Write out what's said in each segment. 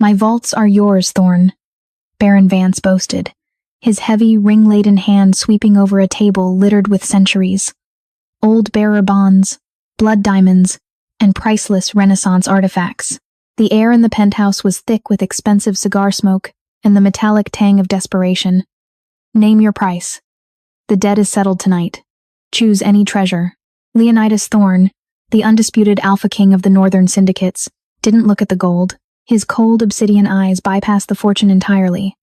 My vaults are yours, Thorn, Baron Vance boasted, his heavy, ring-laden hand sweeping over a table littered with centuries. Old bearer bonds, blood diamonds, and priceless Renaissance artifacts. The air in the penthouse was thick with expensive cigar smoke and the metallic tang of desperation. Name your price. The debt is settled tonight. Choose any treasure. Leonidas Thorn, the undisputed alpha king of the northern syndicates, didn't look at the gold. His cold obsidian eyes bypassed the fortune entirely,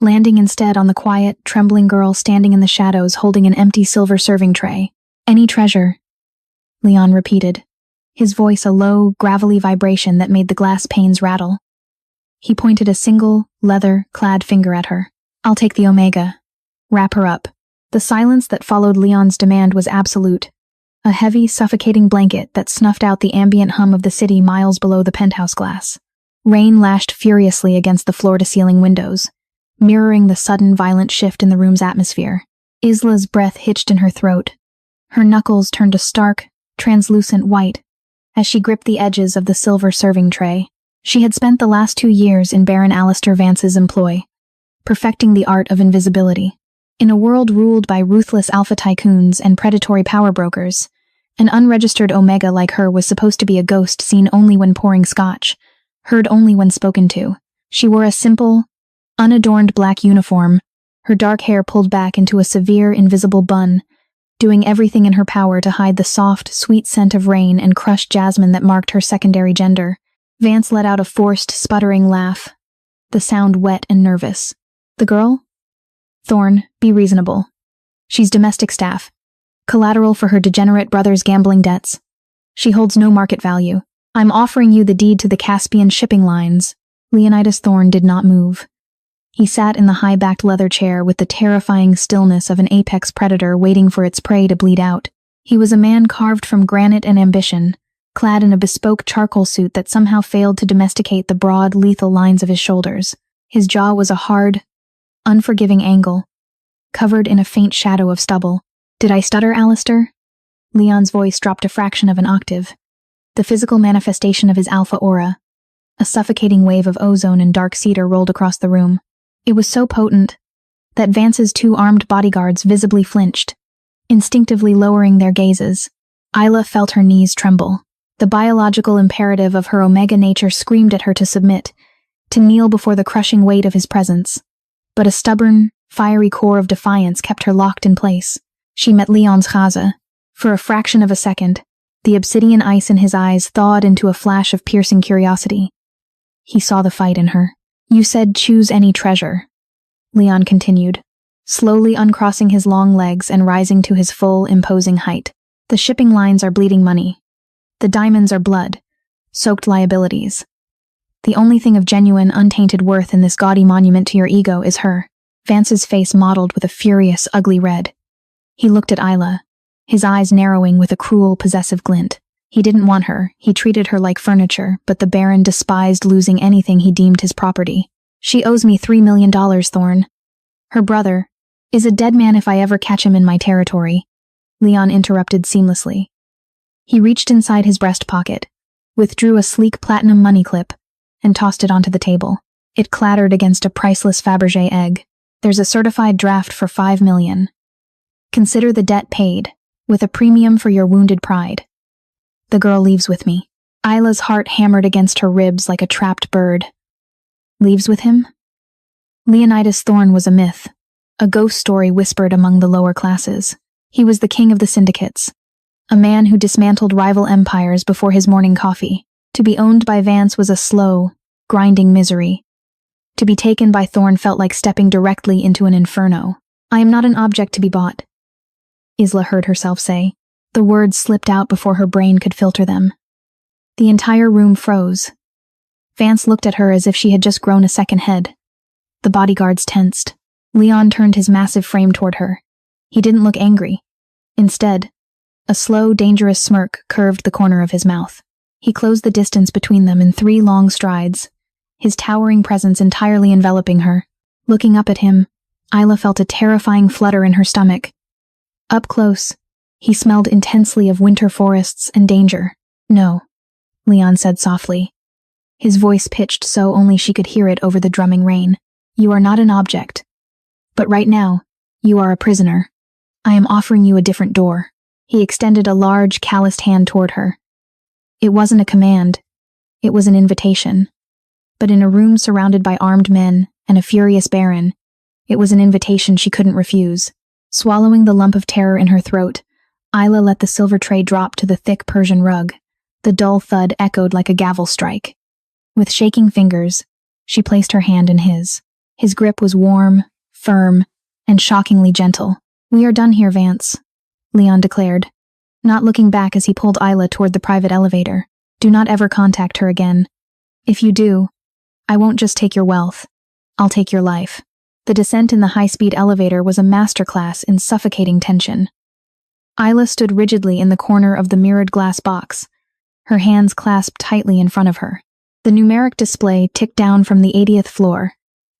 landing instead on the quiet, trembling girl standing in the shadows holding an empty silver serving tray. Any treasure, Leon repeated, his voice a low, gravelly vibration that made the glass panes rattle. He pointed a single, leather-clad finger at her. I'll take the Omega. Wrap her up. The silence that followed Leon's demand was absolute. A heavy, suffocating blanket that snuffed out the ambient hum of the city miles below the penthouse glass. Rain lashed furiously against the floor-to-ceiling windows, mirroring the sudden, violent shift in the room's atmosphere. Isla's breath hitched in her throat. Her knuckles turned a stark, translucent white as she gripped the edges of the silver serving tray. She had spent the last 2 years in Baron Alistair Vance's employ, perfecting the art of invisibility. In a world ruled by ruthless alpha tycoons and predatory power brokers, an unregistered Omega like her was supposed to be a ghost seen only when pouring scotch, heard only when spoken to. She wore a simple, unadorned black uniform, her dark hair pulled back into a severe, invisible bun, doing everything in her power to hide the soft, sweet scent of rain and crushed jasmine that marked her secondary gender. Vance let out a forced, sputtering laugh, the sound wet and nervous. The girl? Thorn, be reasonable. She's domestic staff, collateral for her degenerate brother's gambling debts. She holds no market value. I'm offering you the deed to the Caspian shipping lines. Leonidas Thorn did not move. He sat in the high-backed leather chair with the terrifying stillness of an apex predator waiting for its prey to bleed out. He was a man carved from granite and ambition, clad in a bespoke charcoal suit that somehow failed to domesticate the broad, lethal lines of his shoulders. His jaw was a hard, unforgiving angle, covered in a faint shadow of stubble. Did I stutter, Alistair? Leon's voice dropped a fraction of an octave. The physical manifestation of his alpha aura. A suffocating wave of ozone and dark cedar rolled across the room. It was so potent that Vance's 2 armed bodyguards visibly flinched, instinctively lowering their gazes. Isla felt her knees tremble. The biological imperative of her Omega nature screamed at her to submit, to kneel before the crushing weight of his presence. But a stubborn, fiery core of defiance kept her locked in place. She met Leon's chaza. For a fraction of a second, the obsidian ice in his eyes thawed into a flash of piercing curiosity. He saw the fight in her. You said choose any treasure, Leon continued, slowly uncrossing his long legs and rising to his full, imposing height. The shipping lines are bleeding money. The diamonds are blood, soaked liabilities. The only thing of genuine, untainted worth in this gaudy monument to your ego is her. Vance's face mottled with a furious, ugly red. He looked at Isla, his eyes narrowing with a cruel, possessive glint. He didn't want her, he treated her like furniture, but the Baron despised losing anything he deemed his property. She owes me $3 million, Thorn. Her brother is a dead man if I ever catch him in my territory, Leon interrupted seamlessly. He reached inside his breast pocket, withdrew a sleek platinum money clip, and tossed it onto the table. It clattered against a priceless Fabergé egg. There's a certified draft for $5 million. Consider the debt paid, with a premium for your wounded pride. The girl leaves with me. Isla's heart hammered against her ribs like a trapped bird. Leaves with him? Leonidas Thorn was a myth, a ghost story whispered among the lower classes. He was the king of the syndicates, a man who dismantled rival empires before his morning coffee. To be owned by Vance was a slow, grinding misery. To be taken by Thorn felt like stepping directly into an inferno. I am not an object to be bought, Isla heard herself say. The words slipped out before her brain could filter them. The entire room froze. Vance looked at her as if she had just grown a second head. The bodyguards tensed. Leon turned his massive frame toward her. He didn't look angry. Instead, a slow, dangerous smirk curved the corner of his mouth. He closed the distance between them in 3 long strides, his towering presence entirely enveloping her. Looking up at him, Isla felt a terrifying flutter in her stomach. Up close, he smelled intensely of winter forests and danger. No, Leon said softly. his voice pitched so only she could hear it over the drumming rain. "You are not an object. But right now, you are a prisoner. I am offering you a different door." He extended a large, calloused hand toward her. It wasn't a command. It was an invitation. But in a room surrounded by armed men and a furious baron, it was an invitation she couldn't refuse. Swallowing the lump of terror in her throat, Isla let the silver tray drop to the thick Persian rug. The dull thud echoed like a gavel strike. With shaking fingers, she placed her hand in his. His grip was warm, firm, and shockingly gentle. "We are done here, Vance," Leon declared, not looking back as he pulled Isla toward the private elevator. "Do not ever contact her again. If you do, I won't just take your wealth. I'll take your life." The descent in the high-speed elevator was a masterclass in suffocating tension. Isla stood rigidly in the corner of the mirrored glass box, her hands clasped tightly in front of her. The numeric display ticked down from the 80th floor,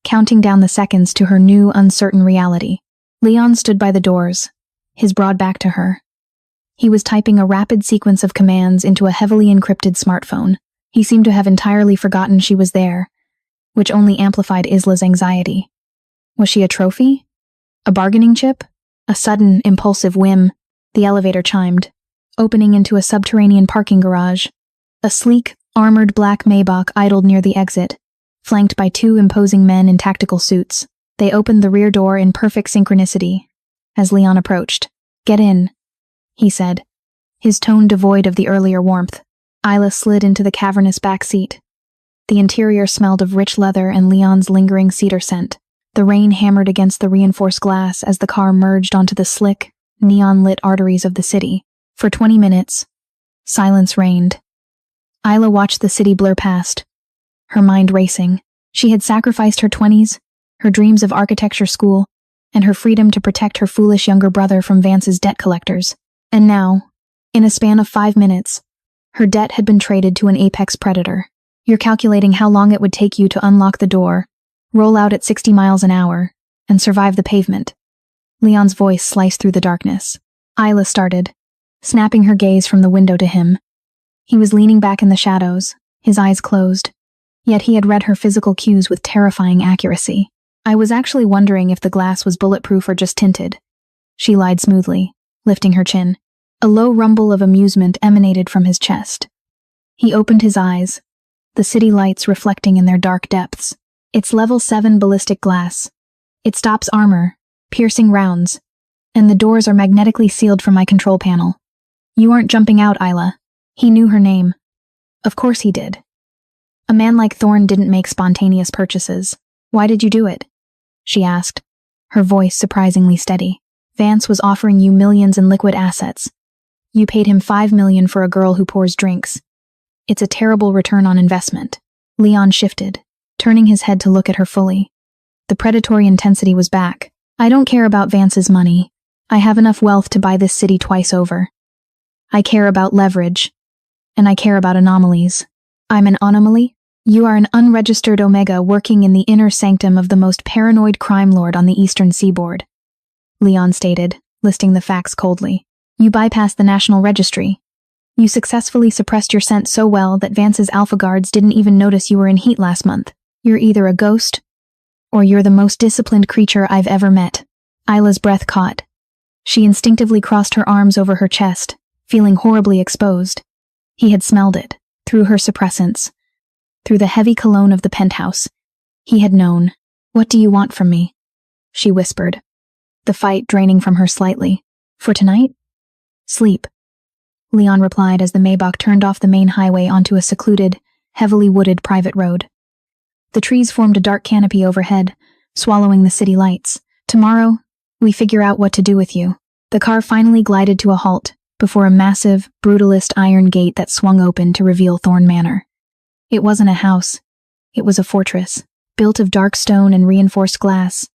counting down the seconds to her new, uncertain reality. Leon stood by the doors, his broad back to her. He was typing a rapid sequence of commands into a heavily encrypted smartphone. He seemed to have entirely forgotten she was there, which only amplified Isla's anxiety. Was she a trophy? A bargaining chip? A sudden, impulsive whim. The elevator chimed, opening into a subterranean parking garage. A sleek, armored black Maybach idled near the exit, flanked by two imposing men in tactical suits. They opened the rear door in perfect synchronicity as Leon approached. "Get in," he said, his tone devoid of the earlier warmth. Isla slid into the cavernous back seat. The interior smelled of rich leather and Leon's lingering cedar scent. The rain hammered against the reinforced glass as the car merged onto the slick, neon-lit arteries of the city. For 20 minutes, silence reigned. Isla watched the city blur past, her mind racing. She had sacrificed her 20s, her dreams of architecture school, and her freedom to protect her foolish younger brother from Vance's debt collectors. And now, in a span of 5 minutes, her debt had been traded to an apex predator. "You're calculating how long it would take you to unlock the door, roll out at 60 miles an hour, and survive the pavement." Leon's voice sliced through the darkness. Isla started, snapping her gaze from the window to him. He was leaning back in the shadows, his eyes closed, yet he had read her physical cues with terrifying accuracy. "I was actually wondering if the glass was bulletproof or just tinted," she lied smoothly, lifting her chin. A low rumble of amusement emanated from his chest. He opened his eyes, the city lights reflecting in their dark depths. "It's level 7 ballistic glass. It stops armor, piercing rounds, and the doors are magnetically sealed from my control panel. You aren't jumping out, Isla." He knew her name. Of course he did. A man like Thorne didn't make spontaneous purchases. "Why did you do it?" she asked, her voice surprisingly steady. "Vance was offering you millions in liquid assets. You paid him $5 million for a girl who pours drinks. It's a terrible return on investment." Leon shifted, turning his head to look at her fully. The predatory intensity was back. "I don't care about Vance's money. I have enough wealth to buy this city twice over. I care about leverage, and I care about anomalies." "I'm an anomaly? You are an unregistered Omega working in the inner sanctum of the most paranoid crime lord on the eastern seaboard," Leon stated, listing the facts coldly. "You bypassed the National Registry. You successfully suppressed your scent so well that Vance's Alpha Guards didn't even notice you were in heat last month. You're either a ghost, or you're the most disciplined creature I've ever met." Isla's breath caught. She instinctively crossed her arms over her chest, feeling horribly exposed. He had smelled it, through her suppressants, through the heavy cologne of the penthouse. He had known. "What do you want from me?" she whispered, the fight draining from her slightly. "For tonight?" "Sleep," Leon replied as the Maybach turned off the main highway onto a secluded, heavily wooded private road. The trees formed a dark canopy overhead, swallowing the city lights. "Tomorrow, we figure out what to do with you." The car finally glided to a halt before a massive, brutalist iron gate that swung open to reveal Thorne Manor. It wasn't a house. It was a fortress, built of dark stone and reinforced glass.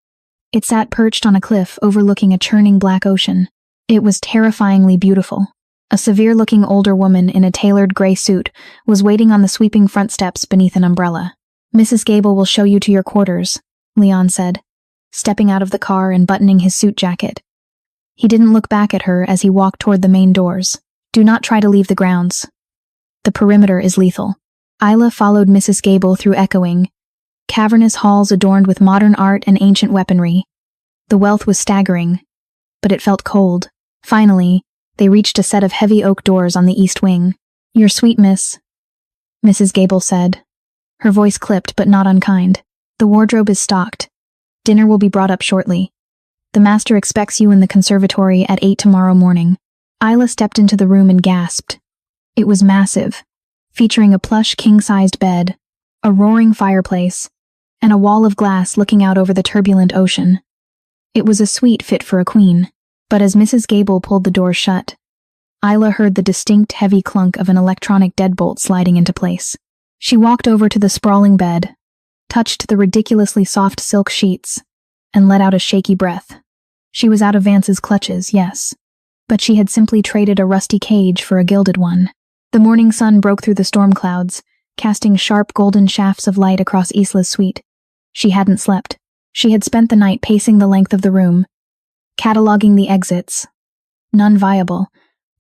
It sat perched on a cliff overlooking a churning black ocean. It was terrifyingly beautiful. A severe-looking older woman in a tailored gray suit was waiting on the sweeping front steps beneath an umbrella. "Mrs. Gable will show you to your quarters," Leon said, stepping out of the car and buttoning his suit jacket. He didn't look back at her as he walked toward the main doors. "Do not try to leave the grounds. The perimeter is lethal." Isla followed Mrs. Gable through echoing, cavernous halls adorned with modern art and ancient weaponry. The wealth was staggering, but it felt cold. Finally, they reached a set of heavy oak doors on the east wing. "Your sweet miss," Mrs. Gable said. Her voice clipped but not unkind. "The wardrobe is stocked. Dinner will be brought up shortly. The master expects you in the conservatory at 8 tomorrow morning." Isla stepped into the room and gasped. It was massive, featuring a plush king-sized bed, a roaring fireplace, and a wall of glass looking out over the turbulent ocean. It was a suite fit for a queen, but as Mrs. Gable pulled the door shut, Isla heard the distinct heavy clunk of an electronic deadbolt sliding into place. She walked over to the sprawling bed, touched the ridiculously soft silk sheets, and let out a shaky breath. She was out of Vance's clutches, yes, but she had simply traded a rusty cage for a gilded one. The morning sun broke through the storm clouds, casting sharp golden shafts of light across Isla's suite. She hadn't slept. She had spent the night pacing the length of the room, cataloging the exits. None viable.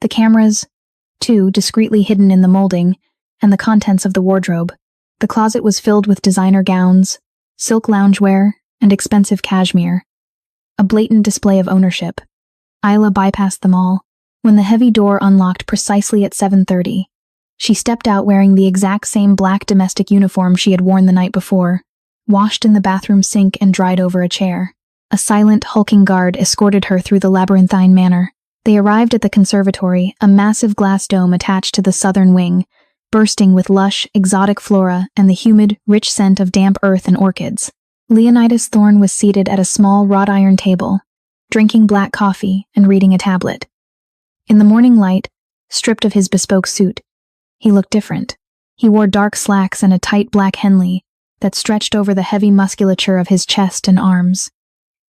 The cameras, too, discreetly hidden in the molding, and the contents of the wardrobe. The closet was filled with designer gowns, silk loungewear, and expensive cashmere. A blatant display of ownership. Isla bypassed them all. When the heavy door unlocked precisely at 7:30, she stepped out wearing the exact same black domestic uniform she had worn the night before, washed in the bathroom sink and dried over a chair. A silent, hulking guard escorted her through the labyrinthine manor. They arrived at the conservatory, a massive glass dome attached to the southern wing, bursting with lush, exotic flora and the humid, rich scent of damp earth and orchids. Leonidas Thorne was seated at a small wrought iron table, drinking black coffee and reading a tablet. In the morning light, stripped of his bespoke suit, he looked different. He wore dark slacks and a tight black Henley that stretched over the heavy musculature of his chest and arms.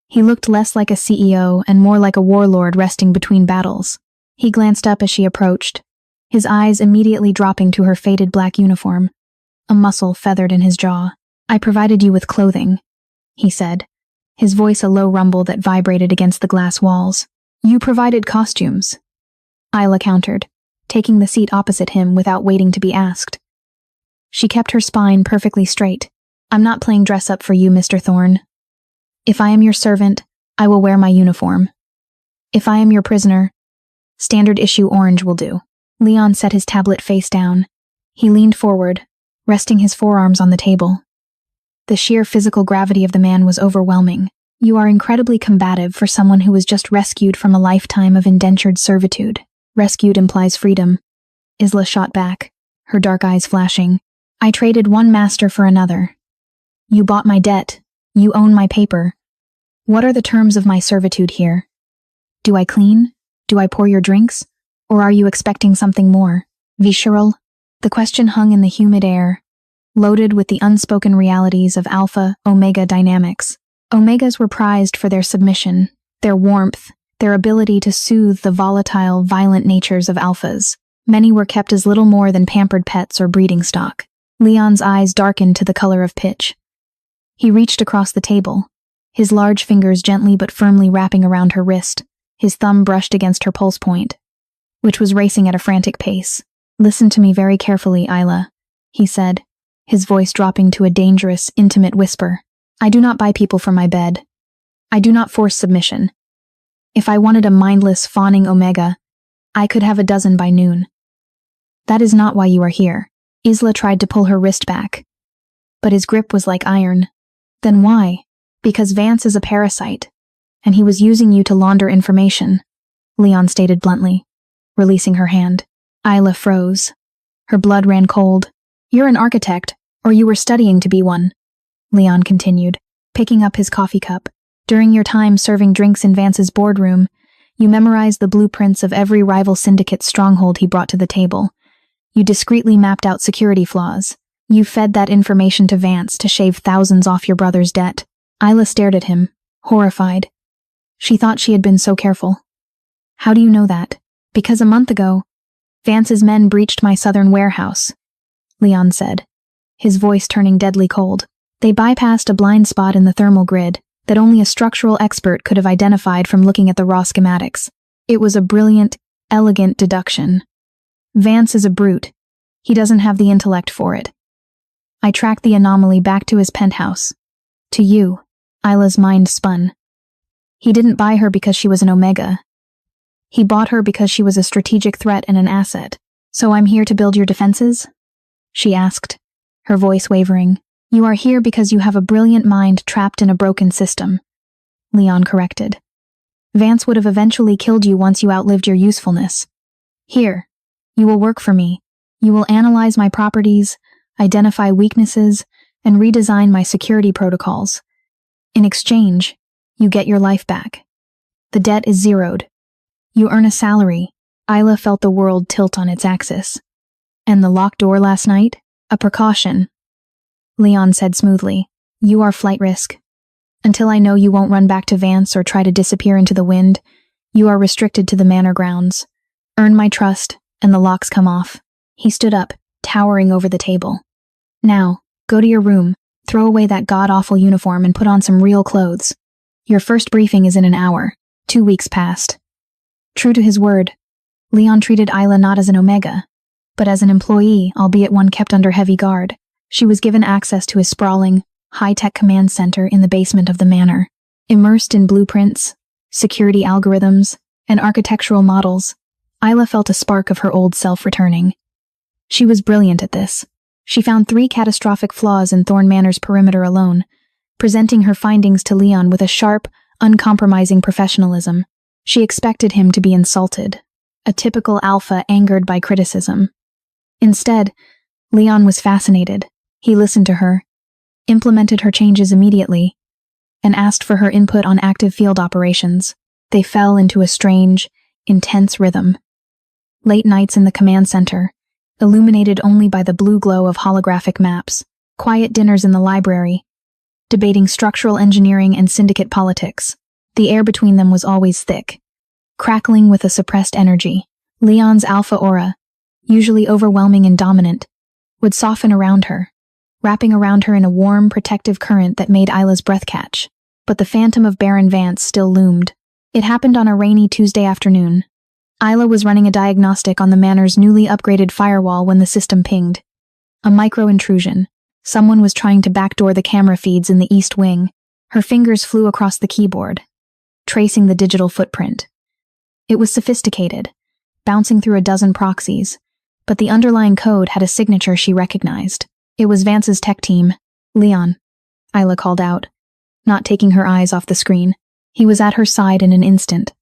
He looked less like a CEO and more like a warlord resting between battles. He glanced up as she approached, his eyes immediately dropping to her faded black uniform, a muscle feathered in his jaw. "I provided you with clothing," he said, his voice a low rumble that vibrated against the glass walls. "You provided costumes," Isla countered, taking the seat opposite him without waiting to be asked. She kept her spine perfectly straight. "I'm not playing dress-up for you, Mr. Thorne. If I am your servant, I will wear my uniform. If I am your prisoner, standard issue orange will do." Leon set his tablet face down. He leaned forward, resting his forearms on the table. The sheer physical gravity of the man was overwhelming. "You are incredibly combative for someone who was just rescued from a lifetime of indentured servitude." "Rescued implies freedom," Isla shot back, her dark eyes flashing. "I traded one master for another. You bought my debt. You own my paper. What are the terms of my servitude here? Do I clean? Do I pour your drinks? Or are you expecting something more? Visceral?" The question hung in the humid air, loaded with the unspoken realities of alpha-omega dynamics. Omegas were prized for their submission, their warmth, their ability to soothe the volatile, violent natures of alphas. Many were kept as little more than pampered pets or breeding stock. Leon's eyes darkened to the color of pitch. He reached across the table, his large fingers gently but firmly wrapping around her wrist. His thumb brushed against her pulse point, which was racing at a frantic pace. "Listen to me very carefully, Isla," he said, his voice dropping to a dangerous, intimate whisper. "I do not buy people for my bed. I do not force submission. If I wanted a mindless, fawning Omega, I could have a dozen by noon. That is not why you are here." Isla tried to pull her wrist back, but his grip was like iron. "Then why?" "Because Vance is a parasite, and he was using you to launder information," Leon stated bluntly, releasing her hand. Isla froze. Her blood ran cold. "You're an architect, or you were studying to be one," Leon continued, picking up his coffee cup. "During your time serving drinks in Vance's boardroom, you memorized the blueprints of every rival syndicate's stronghold he brought to the table. You discreetly mapped out security flaws. You fed that information to Vance to shave thousands off your brother's debt." Isla stared at him, horrified. She thought she had been so careful. "How do you know that?" "Because a month ago, Vance's men breached my southern warehouse," Leon said, his voice turning deadly cold. "They bypassed a blind spot in the thermal grid that only a structural expert could have identified from looking at the raw schematics. It was a brilliant, elegant deduction. Vance is a brute. He doesn't have the intellect for it. I tracked the anomaly back to his penthouse. To you. Isla's mind spun. He didn't buy her because she was an Omega. He bought her because she was a strategic threat and an asset. So I'm here to build your defenses? She asked, her voice wavering. You are here because you have a brilliant mind trapped in a broken system. Leon corrected. Vance would have eventually killed you once you outlived your usefulness. Here, you will work for me. You will analyze my properties, identify weaknesses, and redesign my security protocols. In exchange, you get your life back. The debt is zeroed. You earn a salary. Isla felt the world tilt on its axis. And the locked door last night? A precaution. Leon said smoothly, You are flight risk. Until I know you won't run back to Vance or try to disappear into the wind, you are restricted to the manor grounds. Earn my trust, and the locks come off. He stood up, towering over the table. Now, go to your room, throw away that god-awful uniform and put on some real clothes. Your first briefing is in an hour. 2 weeks passed. True to his word, Leon treated Isla not as an Omega, but as an employee, albeit one kept under heavy guard. She was given access to his sprawling, high-tech command center in the basement of the manor. Immersed in blueprints, security algorithms, and architectural models, Isla felt a spark of her old self returning. She was brilliant at this. She found 3 catastrophic flaws in Thorn Manor's perimeter alone, presenting her findings to Leon with a sharp, uncompromising professionalism. She expected him to be insulted, a typical alpha angered by criticism. Instead, Leon was fascinated. He listened to her, implemented her changes immediately, and asked for her input on active field operations. They fell into a strange, intense rhythm. Late nights in the command center, illuminated only by the blue glow of holographic maps, quiet dinners in the library, debating structural engineering and syndicate politics. The air between them was always thick, crackling with a suppressed energy. Leon's alpha aura, usually overwhelming and dominant, would soften around her, wrapping around her in a warm, protective current that made Isla's breath catch. But the phantom of Baron Vance still loomed. It happened on a rainy Tuesday afternoon. Isla was running a diagnostic on the manor's newly upgraded firewall when the system pinged. A micro-intrusion. Someone was trying to backdoor the camera feeds in the east wing. Her fingers flew across the keyboard, tracing the digital footprint. It was sophisticated, bouncing through a dozen proxies, but the underlying code had a signature she recognized. It was Vance's tech team. Leon, Isla called out, not taking her eyes off the screen. He was at her side in an instant,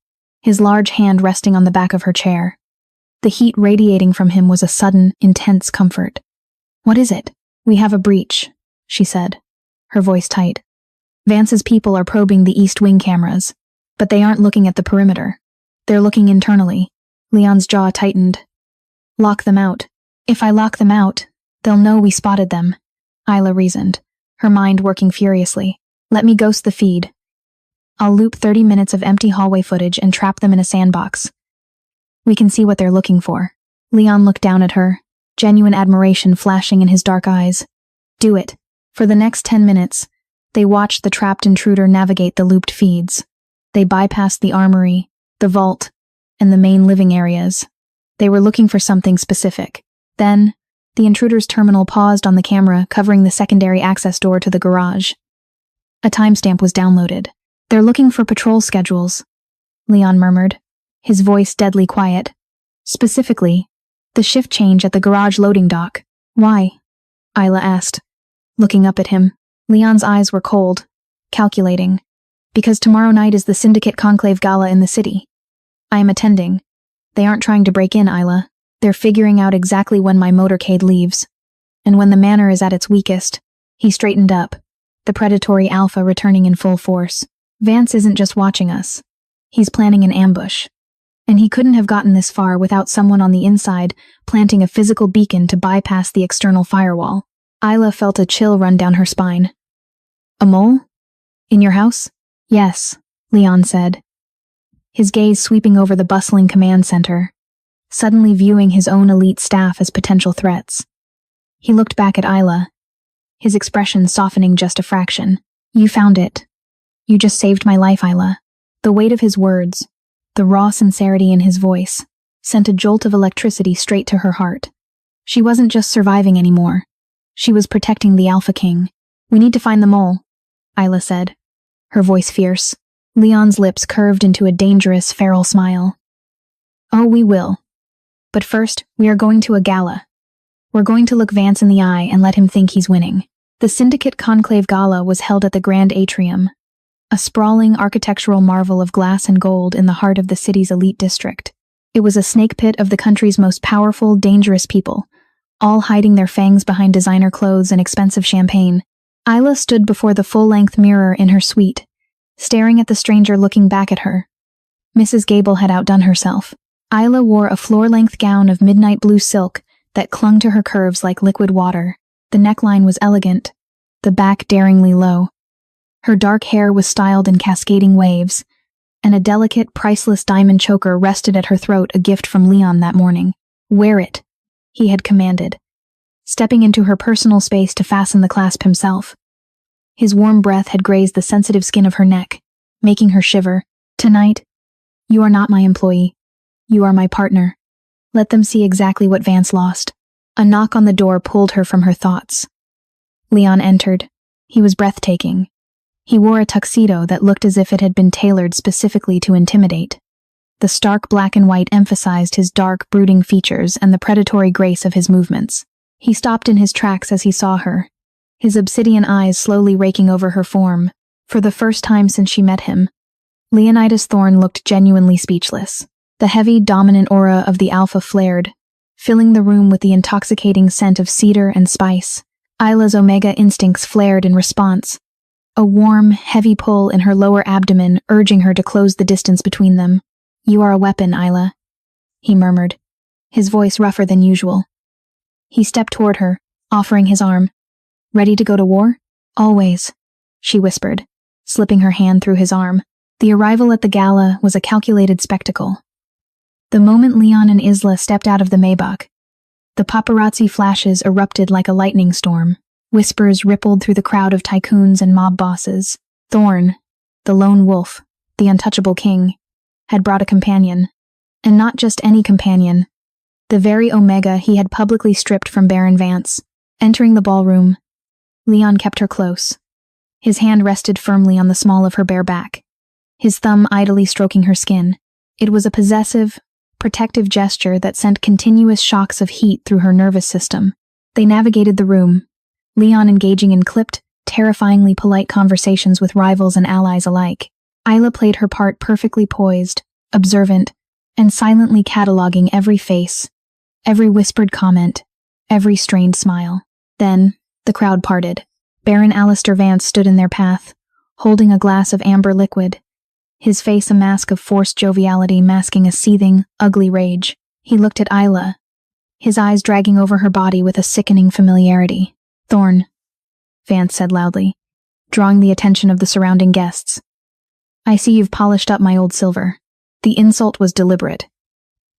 his large hand resting on the back of her chair. The heat radiating from him was a sudden, intense comfort. What is it? We have a breach, she said, her voice tight. Vance's people are probing the East Wing cameras, but they aren't looking at the perimeter. They're looking internally. Leon's jaw tightened. Lock them out. If I lock them out, they'll know we spotted them, Isla reasoned, her mind working furiously. Let me ghost the feed. I'll loop 30 minutes of empty hallway footage and trap them in a sandbox. We can see what they're looking for. Leon looked down at her, genuine admiration flashing in his dark eyes. Do it. For the next 10 minutes, they watched the trapped intruder navigate the looped feeds. They bypassed the armory, the vault, and the main living areas. They were looking for something specific. Then, the intruder's terminal paused on the camera, covering the secondary access door to the garage. A timestamp was downloaded. They're looking for patrol schedules, Leon murmured, his voice deadly quiet. Specifically, the shift change at the garage loading dock. Why? Isla asked, looking up at him. Leon's eyes were cold, calculating. Because tomorrow night is the Syndicate Conclave Gala in the city. I am attending. They aren't trying to break in, Isla. They're figuring out exactly when my motorcade leaves. And when the manor is at its weakest. He straightened up, the predatory alpha returning in full force. Vance isn't just watching us. He's planning an ambush. And he couldn't have gotten this far without someone on the inside planting a physical beacon to bypass the external firewall. Isla felt a chill run down her spine. A mole? In your house? Yes, Leon said, his gaze sweeping over the bustling command center, suddenly viewing his own elite staff as potential threats. He looked back at Isla, his expression softening just a fraction. You found it. You just saved my life, Isla. The weight of his words, the raw sincerity in his voice, sent a jolt of electricity straight to her heart. She wasn't just surviving anymore. She was protecting the Alpha King. "We need to find the mole," Isla said, her voice fierce. Leon's lips curved into a dangerous, feral smile. "Oh, we will. But first, we are going to a gala. We're going to look Vance in the eye and let him think he's winning." The Syndicate Conclave Gala was held at the Grand Atrium, a sprawling architectural marvel of glass and gold in the heart of the city's elite district. It was a snake pit of the country's most powerful, dangerous people, all hiding their fangs behind designer clothes and expensive champagne. Isla stood before the full-length mirror in her suite, staring at the stranger looking back at her. Mrs. Gable had outdone herself. Isla wore a floor-length gown of midnight blue silk that clung to her curves like liquid water. The neckline was elegant, the back daringly low. Her dark hair was styled in cascading waves, and a delicate, priceless diamond choker rested at her throat, a gift from Leon that morning. "Wear it," he had commanded, stepping into her personal space to fasten the clasp himself. His warm breath had grazed the sensitive skin of her neck, making her shiver. "Tonight, you are not my employee. You are my partner. Let them see exactly what Vance lost." A knock on the door pulled her from her thoughts. Leon entered. He was breathtaking. He wore a tuxedo that looked as if it had been tailored specifically to intimidate. The stark black and white emphasized his dark, brooding features and the predatory grace of his movements. He stopped in his tracks as he saw her, his obsidian eyes slowly raking over her form. For the first time since she met him, Leonidas Thorne looked genuinely speechless. The heavy, dominant aura of the Alpha flared, filling the room with the intoxicating scent of cedar and spice. Isla's Omega instincts flared in response, a warm, heavy pull in her lower abdomen urging her to close the distance between them. "You are a weapon, Isla," he murmured, his voice rougher than usual. He stepped toward her, offering his arm. "Ready to go to war?" "Always," she whispered, slipping her hand through his arm. The arrival at the gala was a calculated spectacle. The moment Leon and Isla stepped out of the Maybach, the paparazzi flashes erupted like a lightning storm. Whispers rippled through the crowd of tycoons and mob bosses. Thorne, the lone wolf, the untouchable king, had brought a companion. And not just any companion. The very Omega he had publicly stripped from Baron Vance. Entering the ballroom, Leon kept her close. His hand rested firmly on the small of her bare back, his thumb idly stroking her skin. It was a possessive, protective gesture that sent continuous shocks of heat through her nervous system. They navigated the room, Leon engaging in clipped, terrifyingly polite conversations with rivals and allies alike. Isla played her part perfectly poised, observant, and silently cataloging every face, every whispered comment, every strained smile. Then, the crowd parted. Baron Alistair Vance stood in their path, holding a glass of amber liquid, his face a mask of forced joviality masking a seething, ugly rage. He looked at Isla, his eyes dragging over her body with a sickening familiarity. "Thorne," Vance said loudly, drawing the attention of the surrounding guests. "I see you've polished up my old silver." The insult was deliberate,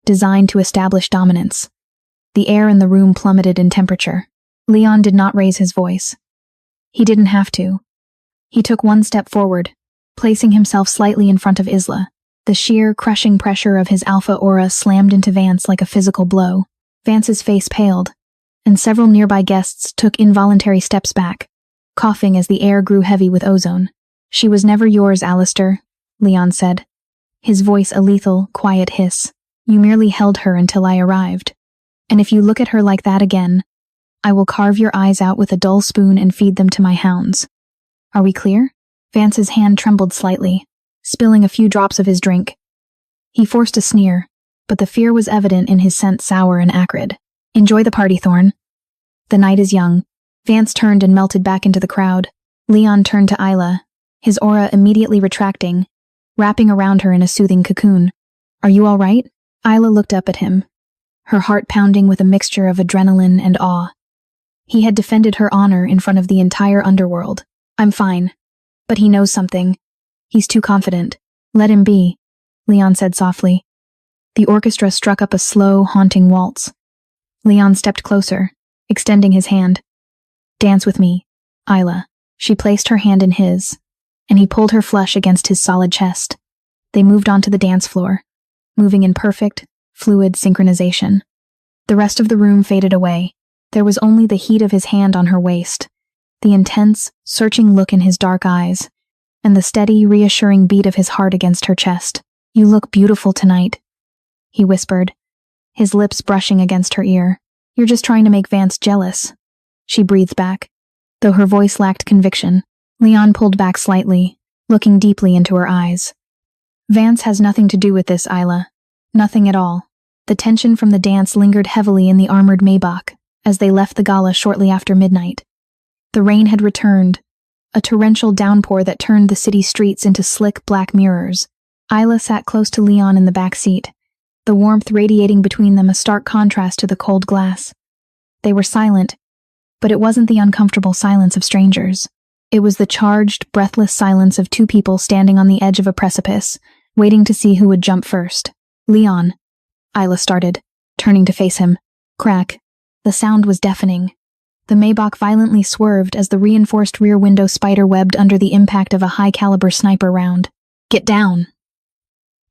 designed to establish dominance. The air in the room plummeted in temperature. Leon did not raise his voice. He didn't have to. He took one step forward, placing himself slightly in front of Isla. The sheer, crushing pressure of his alpha aura slammed into Vance like a physical blow. Vance's face paled, and several nearby guests took involuntary steps back, coughing as the air grew heavy with ozone. "She was never yours, Alistair," Leon said, his voice a lethal, quiet hiss. "You merely held her until I arrived. And if you look at her like that again, I will carve your eyes out with a dull spoon and feed them to my hounds. Are we clear?" Vance's hand trembled slightly, spilling a few drops of his drink. He forced a sneer, but the fear was evident in his scent sour and acrid. "Enjoy the party, Thorne. The night is young." Vance turned and melted back into the crowd. Leon turned to Isla, his aura immediately retracting, wrapping around her in a soothing cocoon. "Are you all right?" Isla looked up at him, her heart pounding with a mixture of adrenaline and awe. He had defended her honor in front of the entire underworld. "I'm fine. But he knows something. He's too confident." "Let him be," Leon said softly. The orchestra struck up a slow, haunting waltz. Leon stepped closer, extending his hand. "Dance with me, Isla." She placed her hand in his, and he pulled her flush against his solid chest. They moved onto the dance floor, moving in perfect, fluid synchronization. The rest of the room faded away, There was only the heat of his hand on her waist, the intense, searching look in his dark eyes, and the steady, reassuring beat of his heart against her chest. "You look beautiful tonight," he whispered, his lips brushing against her ear. "You're just trying to make Vance jealous," she breathed back, though her voice lacked conviction. Leon pulled back slightly, looking deeply into her eyes. "Vance has nothing to do with this, Isla. Nothing at all." The tension from the dance lingered heavily in the armored Maybach as they left the gala shortly after midnight. The rain had returned, a torrential downpour that turned the city streets into slick black mirrors. Isla sat close to Leon in the back seat, the warmth radiating between them a stark contrast to the cold glass. They were silent, but it wasn't the uncomfortable silence of strangers. It was the charged, breathless silence of two people standing on the edge of a precipice, waiting to see who would jump first. "Leon," Isla started, turning to face him. Crack. The sound was deafening. The Maybach violently swerved as the reinforced rear window spider-webbed under the impact of a high-caliber sniper round. "Get down!"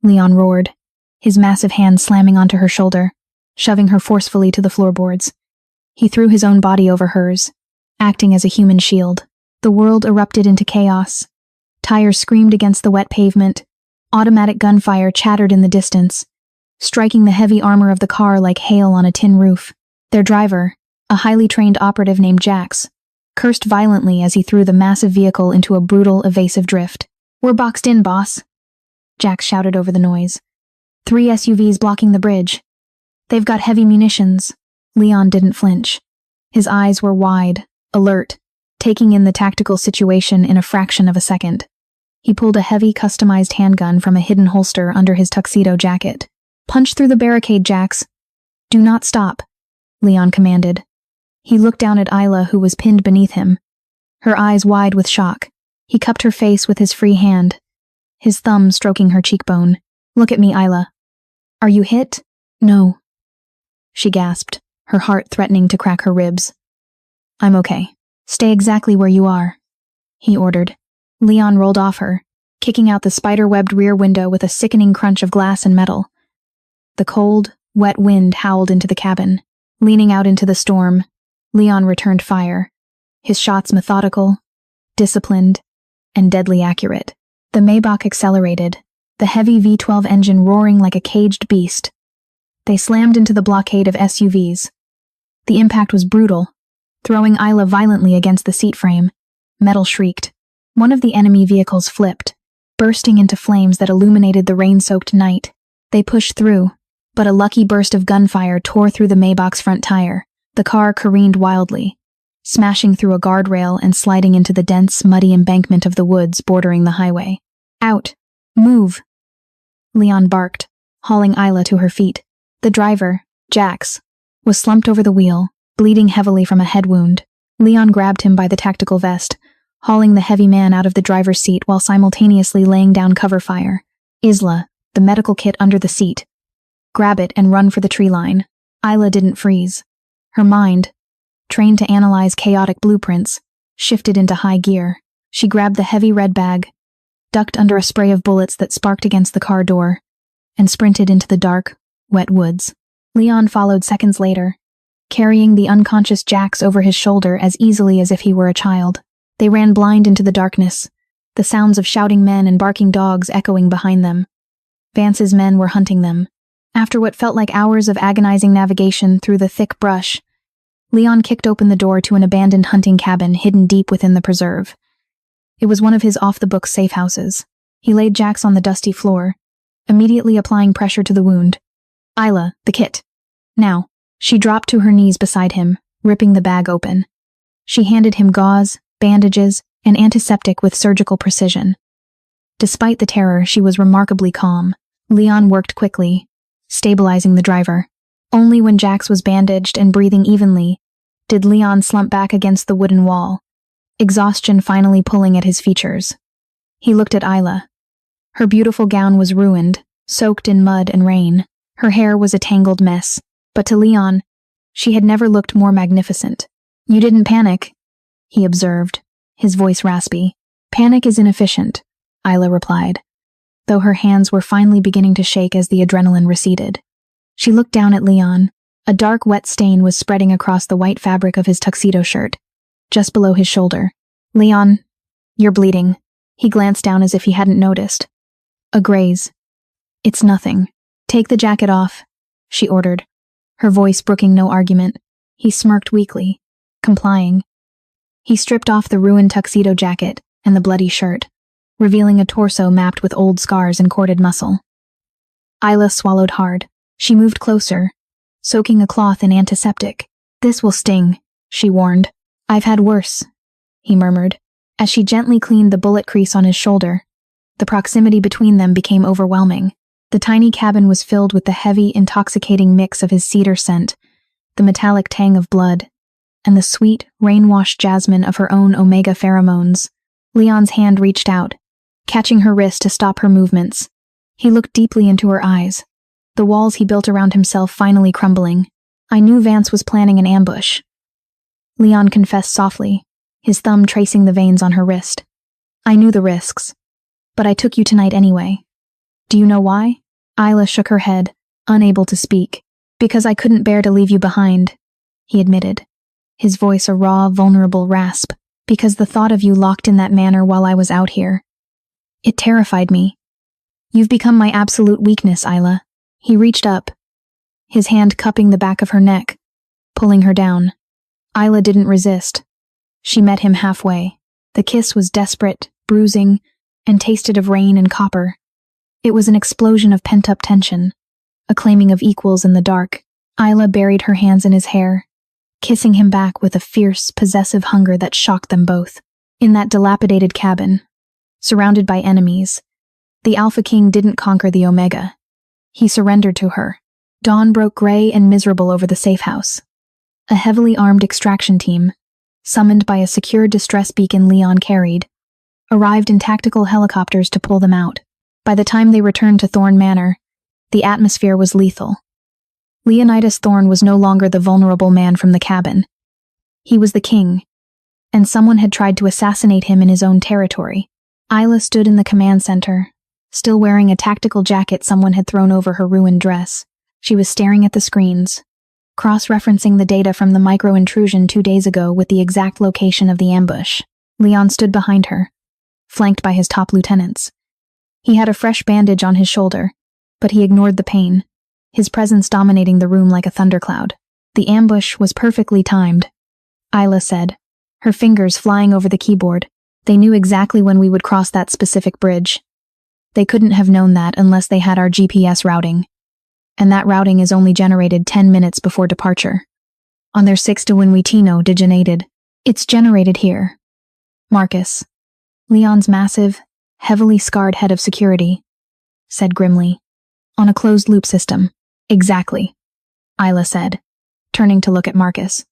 Leon roared, his massive hand slamming onto her shoulder, shoving her forcefully to the floorboards. He threw his own body over hers, acting as a human shield. The world erupted into chaos. Tires screamed against the wet pavement. Automatic gunfire chattered in the distance, striking the heavy armor of the car like hail on a tin roof. Their driver, a highly trained operative named Jax, cursed violently as he threw the massive vehicle into a brutal, evasive drift. "We're boxed in, boss," Jax shouted over the noise. 3 SUVs blocking the bridge. "They've got heavy munitions." Leon didn't flinch. His eyes were wide, alert, taking in the tactical situation in a fraction of a second. He pulled a heavy, customized handgun from a hidden holster under his tuxedo jacket. "Punch through the barricade, Jax." "Do not stop," Leon commanded. He looked down at Isla, who was pinned beneath him, her eyes wide with shock. He cupped her face with his free hand, his thumb stroking her cheekbone. "Look at me, Isla. Are you hit?" "No," she gasped, her heart threatening to crack her ribs. "I'm okay. Stay exactly where you are," he ordered. Leon rolled off her, kicking out the spider-webbed rear window with a sickening crunch of glass and metal. The cold, wet wind howled into the cabin. Leaning out into the storm, Leon returned fire, his shots methodical, disciplined, and deadly accurate. The Maybach accelerated, the heavy V12 engine roaring like a caged beast. They slammed into the blockade of SUVs. The impact was brutal, throwing Isla violently against the seat frame. Metal shrieked. One of the enemy vehicles flipped, bursting into flames that illuminated the rain-soaked night. They pushed through, but a lucky burst of gunfire tore through the Maybach's front tire. The car careened wildly, smashing through a guardrail and sliding into the dense, muddy embankment of the woods bordering the highway. "Out! Move!" Leon barked, hauling Isla to her feet. The driver, Jax, was slumped over the wheel, bleeding heavily from a head wound. Leon grabbed him by the tactical vest, hauling the heavy man out of the driver's seat while simultaneously laying down cover fire. "Isla, the medical kit under the seat. Grab it and run for the tree line." Isla didn't freeze. Her mind, trained to analyze chaotic blueprints, shifted into high gear. She grabbed the heavy red bag, ducked under a spray of bullets that sparked against the car door, and sprinted into the dark, wet woods. Leon followed seconds later, carrying the unconscious Jax over his shoulder as easily as if he were a child. They ran blind into the darkness, the sounds of shouting men and barking dogs echoing behind them. Vance's men were hunting them. After what felt like hours of agonizing navigation through the thick brush, Leon kicked open the door to an abandoned hunting cabin hidden deep within the preserve. It was one of his off-the-books safe houses. He laid Jax on the dusty floor, immediately applying pressure to the wound. "Isla, the kit. Now." She dropped to her knees beside him, ripping the bag open. She handed him gauze, bandages, and antiseptic with surgical precision. Despite the terror, she was remarkably calm. Leon worked quickly, stabilizing the driver. Only when Jax was bandaged and breathing evenly did Leon slump back against the wooden wall, exhaustion finally pulling at his features. He looked at Isla. Her beautiful gown was ruined, soaked in mud and rain. Her hair was a tangled mess, but to Leon, she had never looked more magnificent. "You didn't panic," he observed, his voice raspy. "Panic is inefficient," Isla replied, though her hands were finally beginning to shake as the adrenaline receded. She looked down at Leon, A dark, wet stain was spreading across the white fabric of his tuxedo shirt, just below his shoulder. "Leon, you're bleeding." He glanced down as if he hadn't noticed. "A graze." "It's nothing. Take the jacket off," she ordered, her voice brooking no argument. He smirked weakly, complying. He stripped off the ruined tuxedo jacket and the bloody shirt, revealing a torso mapped with old scars and corded muscle. Isla swallowed hard. She moved closer, soaking a cloth in antiseptic. "This will sting," she warned. "I've had worse," he murmured, as she gently cleaned the bullet crease on his shoulder. The proximity between them became overwhelming. The tiny cabin was filled with the heavy, intoxicating mix of his cedar scent, the metallic tang of blood, and the sweet, rain-washed jasmine of her own omega pheromones. Leon's hand reached out, catching her wrist to stop her movements. He looked deeply into her eyes, the walls he built around himself finally crumbling. "I knew Vance was planning an ambush," Leon confessed softly, his thumb tracing the veins on her wrist. "I knew the risks, but I took you tonight anyway. Do you know why?" Isla shook her head, unable to speak. "Because I couldn't bear to leave you behind," he admitted, his voice a raw, vulnerable rasp. "Because the thought of you locked in that manner while I was out here, it terrified me. You've become my absolute weakness, Isla." He reached up, his hand cupping the back of her neck, pulling her down. Isla didn't resist. She met him halfway. The kiss was desperate, bruising, and tasted of rain and copper. It was an explosion of pent-up tension, a claiming of equals in the dark. Isla buried her hands in his hair, kissing him back with a fierce, possessive hunger that shocked them both. In that dilapidated cabin, surrounded by enemies, the Alpha King didn't conquer the Omega. He surrendered to her. Dawn broke gray and miserable over the safe house. A heavily armed extraction team, summoned by a secure distress beacon Leon carried, arrived in tactical helicopters to pull them out. By the time they returned to Thorn Manor, the atmosphere was lethal. Leonidas Thorn was no longer the vulnerable man from the cabin. He was the king, and someone had tried to assassinate him in his own territory. Isla stood in the command center, still wearing a tactical jacket someone had thrown over her ruined dress. She was staring at the screens, cross-referencing the data from the micro-intrusion 2 days ago with the exact location of the ambush. Leon stood behind her, flanked by his top lieutenants. He had a fresh bandage on his shoulder, but he ignored the pain, his presence dominating the room like a thundercloud. "The ambush was perfectly timed," Isla said, her fingers flying over the keyboard. "They knew exactly when we would cross that specific bridge. They couldn't have known that unless they had our GPS routing. And that routing is only generated 10 minutes before departure. On their 6 to when we Tino degenated. It's generated here." Marcus, Leon's massive, heavily scarred head of security, said grimly. "On a closed-loop system." "Exactly," Isla said, turning to look at Marcus.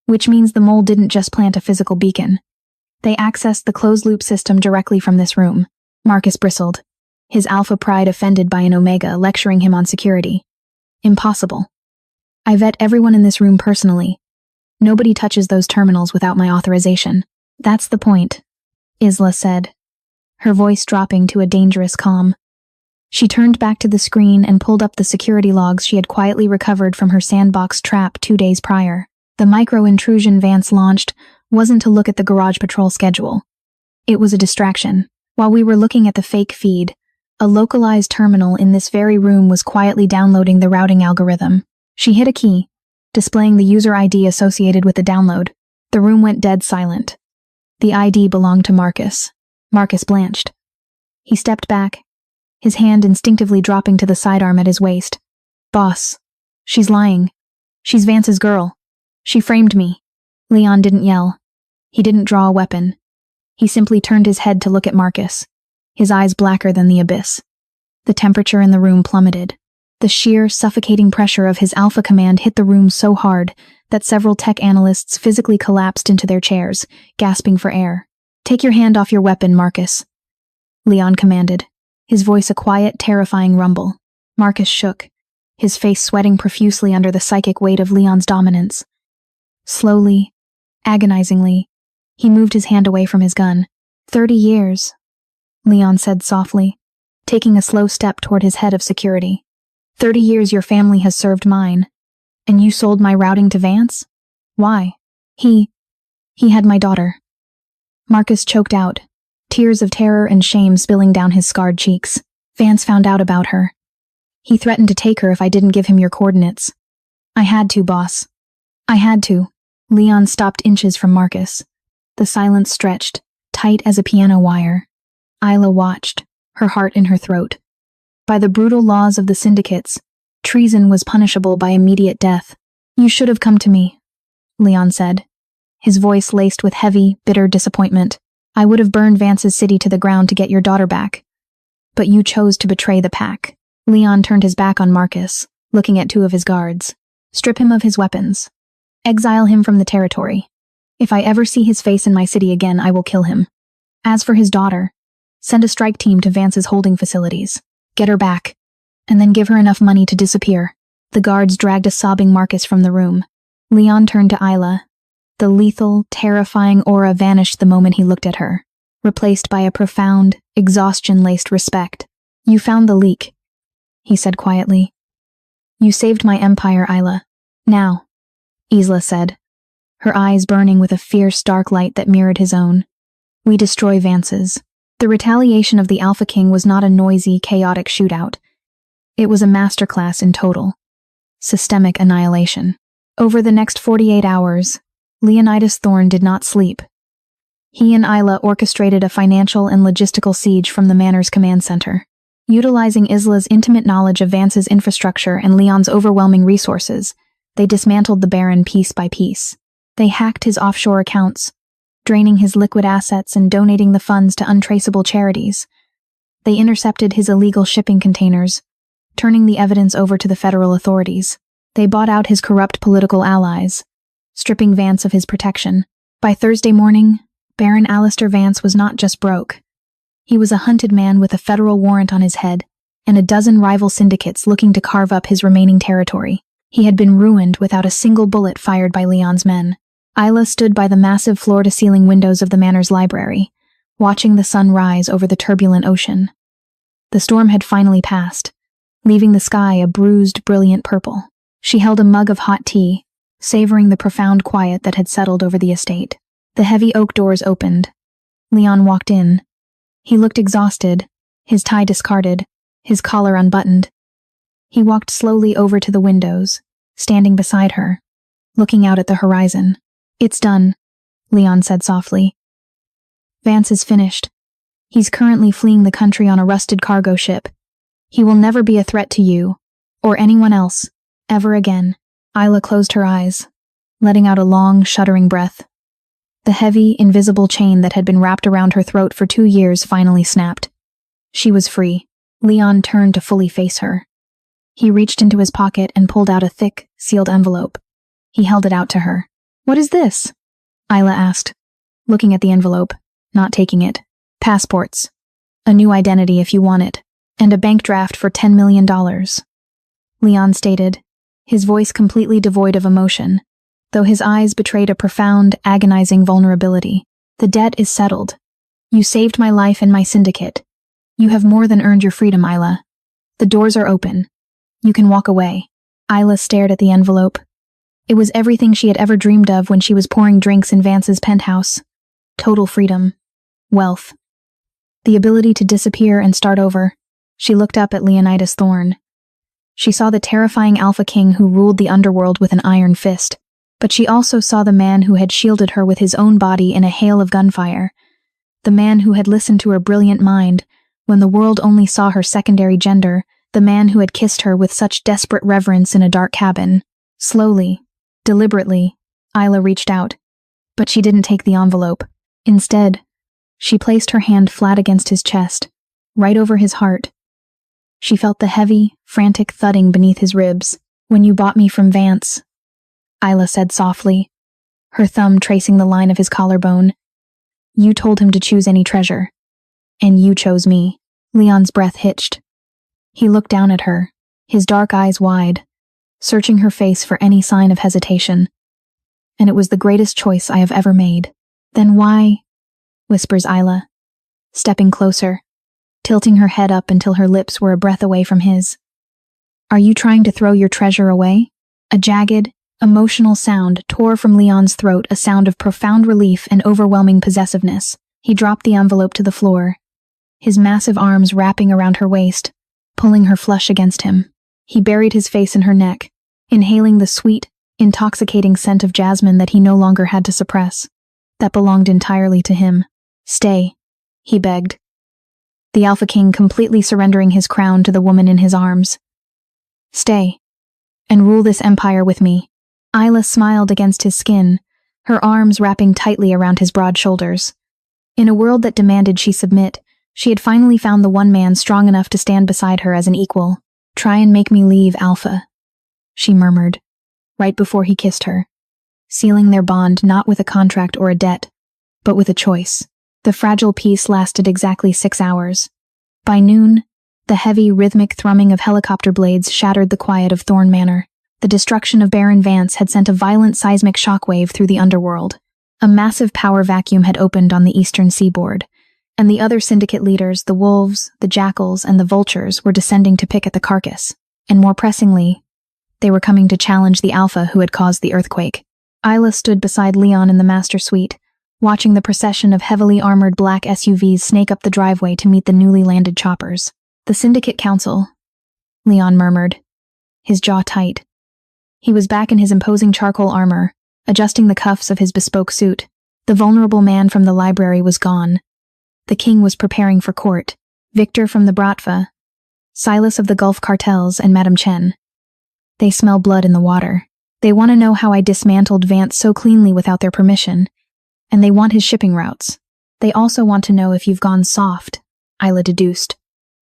"Which means the mole didn't just plant a physical beacon. They accessed the closed-loop system directly from this room." Marcus bristled, his alpha pride offended by an Omega lecturing him on security. "Impossible. I vet everyone in this room personally. Nobody touches those terminals without my authorization." "That's the point," Isla said, her voice dropping to a dangerous calm. She turned back to the screen and pulled up the security logs she had quietly recovered from her sandbox trap 2 days prior. The micro-intrusion Vance launched wasn't to look at the garage patrol schedule. It was a distraction. While we were looking at the fake feed, a localized terminal in this very room was quietly downloading the routing algorithm. She hit a key, displaying the user ID associated with the download. The room went dead silent. The ID belonged to Marcus. Marcus blanched. He stepped back, his hand instinctively dropping to the sidearm at his waist. "Boss, she's lying. She's Vance's girl. She framed me." Leon didn't yell. He didn't draw a weapon. He simply turned his head to look at Marcus, his eyes blacker than the abyss. The temperature in the room plummeted. The sheer, suffocating pressure of his alpha command hit the room so hard that several tech analysts physically collapsed into their chairs, gasping for air. "Take your hand off your weapon, Marcus," Leon commanded, his voice a quiet, terrifying rumble. Marcus shook, his face sweating profusely under the psychic weight of Leon's dominance. Slowly, agonizingly, he moved his hand away from his gun. 30 years, Leon said softly, taking a slow step toward his head of security. 30 years your family has served mine, And you sold my routing to Vance? Why? He had my daughter. Marcus choked out, tears of terror and shame spilling down his scarred cheeks. Vance found out about her. He threatened to take her if I didn't give him your coordinates. I had to, boss. I had to. Leon stopped inches from Marcus. The silence stretched, tight as a piano wire. Isla watched, her heart in her throat. By the brutal laws of the syndicates, treason was punishable by immediate death. You should have come to me, Leon said, his voice laced with heavy, bitter disappointment. I would have burned Vance's city to the ground to get your daughter back. But you chose to betray the pack. Leon turned his back on Marcus, looking at two of his guards. Strip him of his weapons. Exile him from the territory. If I ever see his face in my city again, I will kill him. As for his daughter, send a strike team to Vance's holding facilities. Get her back, and then give her enough money to disappear. The guards dragged a sobbing Marcus from the room. Leon turned to Isla. The lethal, terrifying aura vanished the moment he looked at her, replaced by a profound, exhaustion-laced respect. You found the leak, he said quietly. You saved my empire, Isla. Now, Isla said, her eyes burning with a fierce dark light that mirrored his own. We destroy Vance's. The retaliation of the Alpha King was not a noisy, chaotic shootout. It was a masterclass in total, systemic annihilation. Over the next 48 hours, Leonidas Thorne did not sleep. He and Isla orchestrated a financial and logistical siege from the Manor's command center. Utilizing Isla's intimate knowledge of Vance's infrastructure and Leon's overwhelming resources, they dismantled the Baron piece by piece. They hacked his offshore accounts, draining his liquid assets and donating the funds to untraceable charities. They intercepted his illegal shipping containers, turning the evidence over to the federal authorities. They bought out his corrupt political allies, stripping Vance of his protection. By Thursday morning, Baron Alistair Vance was not just broke. He was a hunted man with a federal warrant on his head, and a dozen rival syndicates looking to carve up his remaining territory. He had been ruined without a single bullet fired by Leon's men. Isla stood by the massive floor-to-ceiling windows of the Manor's library, watching the sun rise over the turbulent ocean. The storm had finally passed, leaving the sky a bruised, brilliant purple. She held a mug of hot tea, savoring the profound quiet that had settled over the estate. The heavy oak doors opened. Leon walked in. He looked exhausted, his tie discarded, his collar unbuttoned. He walked slowly over to the windows, standing beside her, looking out at the horizon. It's done, Leon said softly. Vance is finished. He's currently fleeing the country on a rusted cargo ship. He will never be a threat to you, or anyone else, ever again. Isla closed her eyes, letting out a long, shuddering breath. The heavy, invisible chain that had been wrapped around her throat for 2 years finally snapped. She was free. Leon turned to fully face her. He reached into his pocket and pulled out a thick, sealed envelope. He held it out to her. What is this? Isla asked, looking at the envelope, not taking it. Passports. A new identity if you want it, and a bank draft for $10 million. Leon stated, his voice completely devoid of emotion, though his eyes betrayed a profound, agonizing vulnerability. The debt is settled. You saved my life and my syndicate. You have more than earned your freedom, Isla. The doors are open. You can walk away. Isla stared at the envelope. It was everything she had ever dreamed of when she was pouring drinks in Vance's penthouse. Total freedom. Wealth. The ability to disappear and start over. She looked up at Leonidas Thorne. She saw the terrifying Alpha King who ruled the underworld with an iron fist, but she also saw the man who had shielded her with his own body in a hail of gunfire, the man who had listened to her brilliant mind when the world only saw her secondary gender, the man who had kissed her with such desperate reverence in a dark cabin. Slowly, deliberately, Isla reached out, but she didn't take the envelope. Instead, she placed her hand flat against his chest, right over his heart. She felt the heavy, frantic thudding beneath his ribs. When you bought me from Vance, Isla said softly, her thumb tracing the line of his collarbone. You told him to choose any treasure, and you chose me. Leon's breath hitched. He looked down at her, his dark eyes wide, searching her face for any sign of hesitation. And it was the greatest choice I have ever made. Then why? Whispers Isla, stepping closer, tilting her head up until her lips were a breath away from his. Are you trying to throw your treasure away? A jagged, emotional sound tore from Leon's throat, a sound of profound relief and overwhelming possessiveness. He dropped the envelope to the floor, his massive arms wrapping around her waist, pulling her flush against him. He buried his face in her neck, inhaling the sweet, intoxicating scent of jasmine that he no longer had to suppress, that belonged entirely to him. "Stay," he begged, the Alpha King completely surrendering his crown to the woman in his arms. "Stay, and rule this empire with me." Isla smiled against his skin, her arms wrapping tightly around his broad shoulders. In a world that demanded she submit, she had finally found the one man strong enough to stand beside her as an equal. "Try and make me leave, Alpha," she murmured, right before he kissed her, sealing their bond not with a contract or a debt, but with a choice. The fragile peace lasted exactly 6 hours. By noon, the heavy, rhythmic thrumming of helicopter blades shattered the quiet of Thorn Manor. The destruction of Baron Vance had sent a violent seismic shockwave through the underworld. A massive power vacuum had opened on the eastern seaboard, and the other syndicate leaders, the wolves, the jackals, and the vultures, were descending to pick at the carcass. And more pressingly, they were coming to challenge the Alpha who had caused the earthquake. Isla stood beside Leon in the master suite, watching the procession of heavily armored black SUVs snake up the driveway to meet the newly landed choppers. "The Syndicate Council," Leon murmured, his jaw tight. He was back in his imposing charcoal armor, adjusting the cuffs of his bespoke suit. The vulnerable man from the library was gone. The king was preparing for court. Victor from the Bratva, Silas of the Gulf Cartels, and Madame Chen. "They smell blood in the water. They want to know how I dismantled Vance so cleanly without their permission. And they want his shipping routes. They also want to know if you've gone soft," Isla deduced,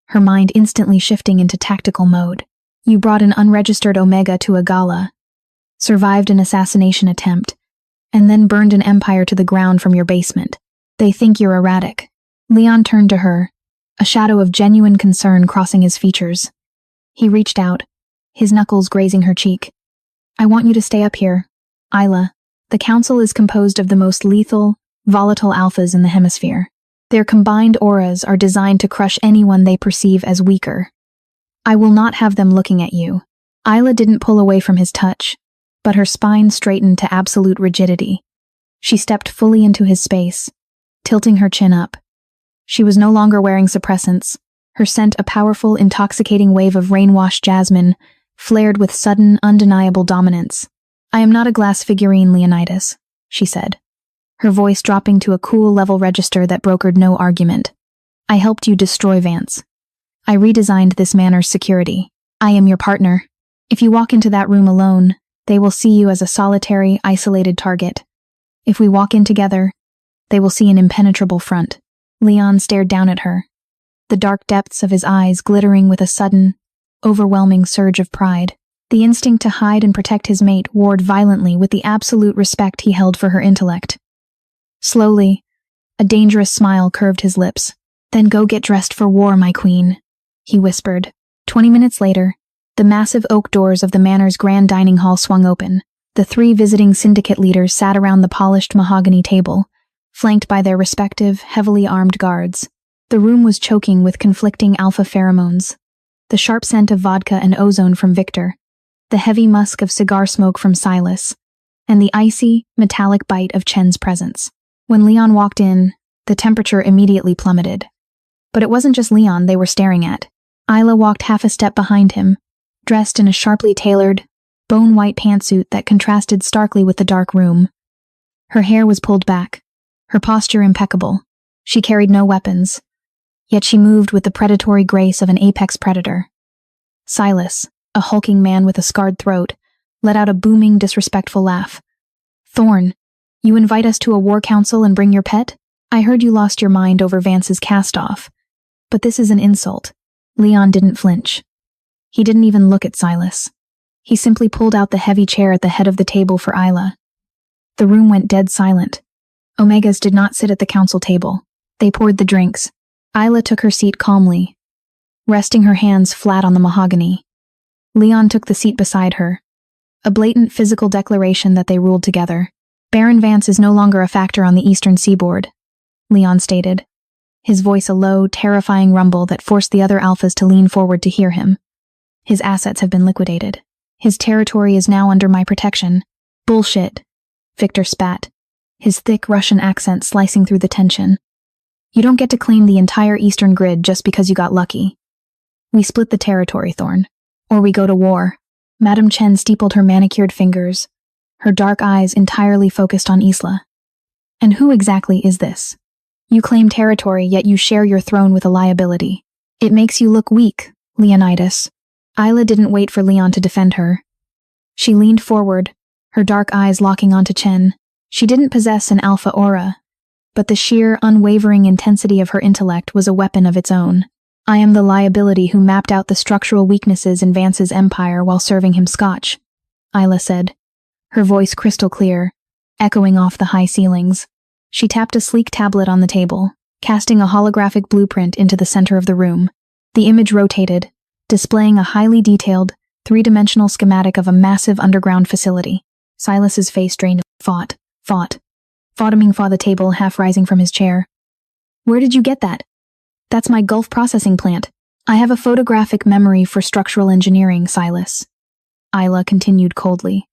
her mind instantly shifting into tactical mode. "You brought an unregistered Omega to a gala, survived an assassination attempt, and then burned an empire to the ground from your basement. They think you're erratic." Leon turned to her, a shadow of genuine concern crossing his features. He reached out, his knuckles grazing her cheek. "I want you to stay up here, Isla. The council is composed of the most lethal, volatile alphas in the hemisphere. Their combined auras are designed to crush anyone they perceive as weaker. I will not have them looking at you." Isla didn't pull away from his touch, but her spine straightened to absolute rigidity. She stepped fully into his space, tilting her chin up. She was no longer wearing suppressants, her scent a powerful, intoxicating wave of rain-washed jasmine, flared with sudden, undeniable dominance. "I am not a glass figurine, Leonidas," she said, her voice dropping to a cool level register that brokered no argument. "I helped you destroy Vance. I redesigned this manor's security. I am your partner. If you walk into that room alone, they will see you as a solitary, isolated target. If we walk in together, they will see an impenetrable front." Leon stared down at her, the dark depths of his eyes glittering with a sudden, overwhelming surge of pride. The instinct to hide and protect his mate warred violently with the absolute respect he held for her intellect. Slowly, a dangerous smile curved his lips. "Then go get dressed for war, my queen," he whispered. 20 minutes later, the massive oak doors of the manor's grand dining hall swung open. The 3 visiting syndicate leaders sat around the polished mahogany table, flanked by their respective, heavily armed guards. The room was choking with conflicting alpha pheromones. The sharp scent of vodka and ozone from Victor, the heavy musk of cigar smoke from Silas, and the icy, metallic bite of Chen's presence. When Leon walked in, the temperature immediately plummeted. But it wasn't just Leon they were staring at. Isla walked half a step behind him, dressed in a sharply tailored, bone-white pantsuit that contrasted starkly with the dark room. Her hair was pulled back, her posture impeccable. She carried no weapons, yet she moved with the predatory grace of an apex predator. Silas, a hulking man with a scarred throat, let out a booming, disrespectful laugh. "Thorn, you invite us to a war council and bring your pet? I heard you lost your mind over Vance's cast-off. But this is an insult." Leon didn't flinch. He didn't even look at Silas. He simply pulled out the heavy chair at the head of the table for Isla. The room went dead silent. Omegas did not sit at the council table. They poured the drinks. Isla took her seat calmly, resting her hands flat on the mahogany. Leon took the seat beside her, a blatant physical declaration that they ruled together. "Baron Vance is no longer a factor on the eastern seaboard," Leon stated, his voice a low, terrifying rumble that forced the other alphas to lean forward to hear him. "His assets have been liquidated. His territory is now under my protection. Bullshit, Victor spat, his thick Russian accent slicing through the tension. You don't get to claim the entire eastern grid just because you got lucky. We split the territory, Thorn. Or we go to war. Madame Chen steepled her manicured fingers, her dark eyes entirely focused on Isla. And who exactly is this? You claim territory, yet you share your throne with a liability. It makes you look weak, Leonidas. Isla didn't wait for Leon to defend her. She leaned forward, her dark eyes locking onto Chen. She didn't possess an alpha aura, but the sheer, unwavering intensity of her intellect was a weapon of its own. I am the liability who mapped out the structural weaknesses in Vance's empire while serving him scotch, Isla said, her voice crystal clear, echoing off the high ceilings. She tapped a sleek tablet on the table, casting a holographic blueprint into the center of the room. The image rotated, displaying a highly detailed, three-dimensional schematic of a massive underground facility. Silas's face drained. Fought. Fodeming fought the table, half rising from his chair. Where did you get that? That's my Gulf processing plant. I have a photographic memory for structural engineering, Silas. Isla continued coldly,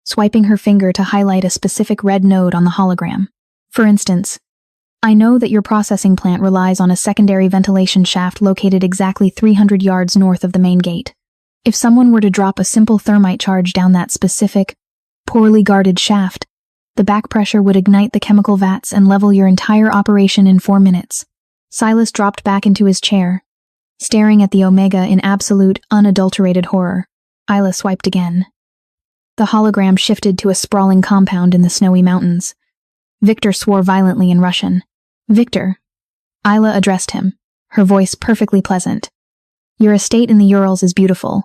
swiping her finger to highlight a specific red node on the hologram. For instance, I know that your processing plant relies on a secondary ventilation shaft located exactly 300 yards north of the main gate. If someone were to drop a simple thermite charge down that specific, poorly guarded shaft, the back pressure would ignite the chemical vats and level your entire operation in 4 minutes. Silas dropped back into his chair, staring at the Omega in absolute, unadulterated horror. Isla swiped again. The hologram shifted to a sprawling compound in the snowy mountains. Victor swore violently in Russian. Victor. Isla addressed him, her voice perfectly pleasant. Your estate in the Urals is beautiful,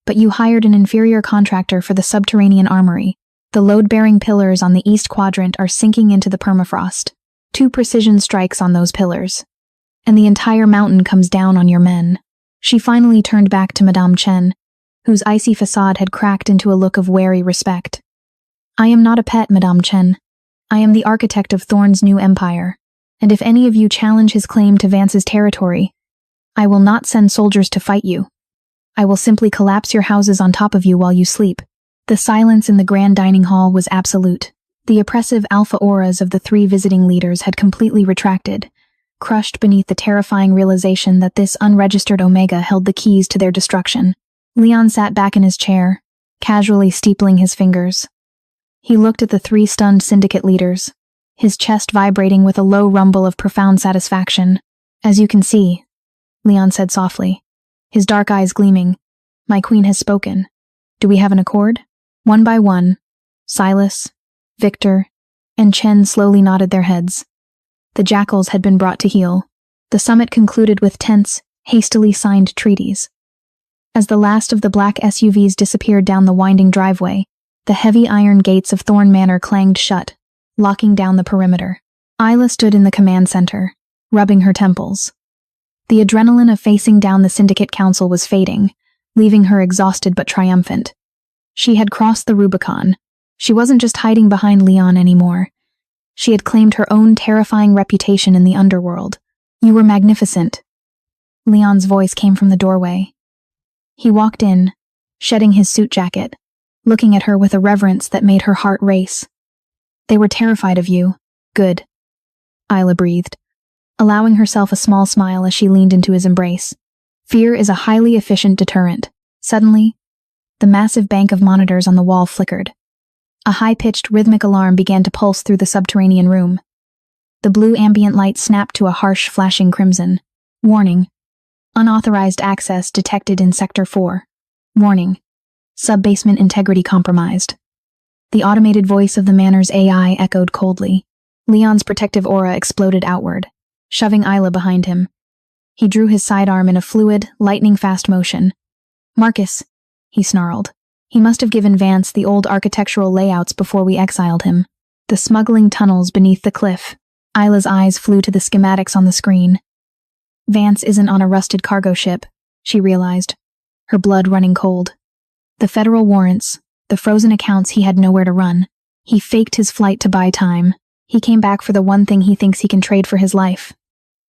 but you hired an inferior contractor for the subterranean armory. The load-bearing pillars on the east quadrant are sinking into the permafrost. 2 precision strikes on those pillars, and the entire mountain comes down on your men. She finally turned back to Madame Chen, whose icy facade had cracked into a look of wary respect. I am not a pet, Madame Chen. I am the architect of Thorn's new empire, and if any of you challenge his claim to Vance's territory, I will not send soldiers to fight you. I will simply collapse your houses on top of you while you sleep. The silence in the grand dining hall was absolute. The oppressive alpha auras of the 3 visiting leaders had completely retracted, crushed beneath the terrifying realization that this unregistered Omega held the keys to their destruction. Leon sat back in his chair, casually steepling his fingers. He looked at the 3 stunned syndicate leaders, his chest vibrating with a low rumble of profound satisfaction. As you can see, Leon said softly, his dark eyes gleaming, my queen has spoken. Do we have an accord? One by one, Silas, Victor, and Chen slowly nodded their heads. The jackals had been brought to heel. The summit concluded with tense, hastily signed treaties. As the last of the black SUVs disappeared down the winding driveway, the heavy iron gates of Thorn Manor clanged shut, locking down the perimeter. Isla stood in the command center, rubbing her temples. The adrenaline of facing down the Syndicate Council was fading, leaving her exhausted but triumphant. She had crossed the Rubicon. She wasn't just hiding behind Leon anymore. She had claimed her own terrifying reputation in the underworld. You were magnificent. Leon's voice came from the doorway. He walked in, shedding his suit jacket, looking at her with a reverence that made her heart race. They were terrified of you. Good. Isla breathed, allowing herself a small smile as she leaned into his embrace. Fear is a highly efficient deterrent. Suddenly, the massive bank of monitors on the wall flickered. A high-pitched rhythmic alarm began to pulse through the subterranean room. The blue ambient light snapped to a harsh, flashing crimson. Warning. Unauthorized access detected in Sector 4. Warning. Sub-basement integrity compromised. The automated voice of the Manor's AI echoed coldly. Leon's protective aura exploded outward, shoving Isla behind him. He drew his sidearm in a fluid, lightning-fast motion. Marcus, he snarled. He must have given Vance the old architectural layouts before we exiled him. The smuggling tunnels beneath the cliff. Isla's eyes flew to the schematics on the screen. Vance isn't on a rusted cargo ship, she realized, her blood running cold. The federal warrants, the frozen accounts he had nowhere to run. He faked his flight to buy time. He came back for the one thing he thinks he can trade for his life.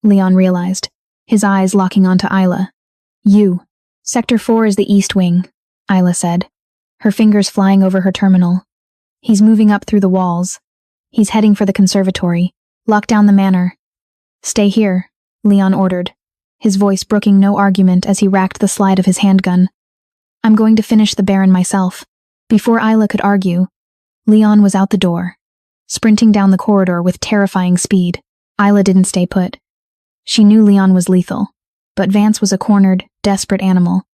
Leon realized, his eyes locking onto Isla. You. Sector 4 is the East Wing, Isla said, her fingers flying over her terminal. He's moving up through the walls. He's heading for the conservatory. Lock down the manor. Stay here, Leon ordered, his voice brooking no argument as he racked the slide of his handgun. I'm going to finish the Baron myself. Before Isla could argue, Leon was out the door, sprinting down the corridor with terrifying speed. Isla didn't stay put. She knew Leon was lethal, but Vance was a cornered, desperate animal,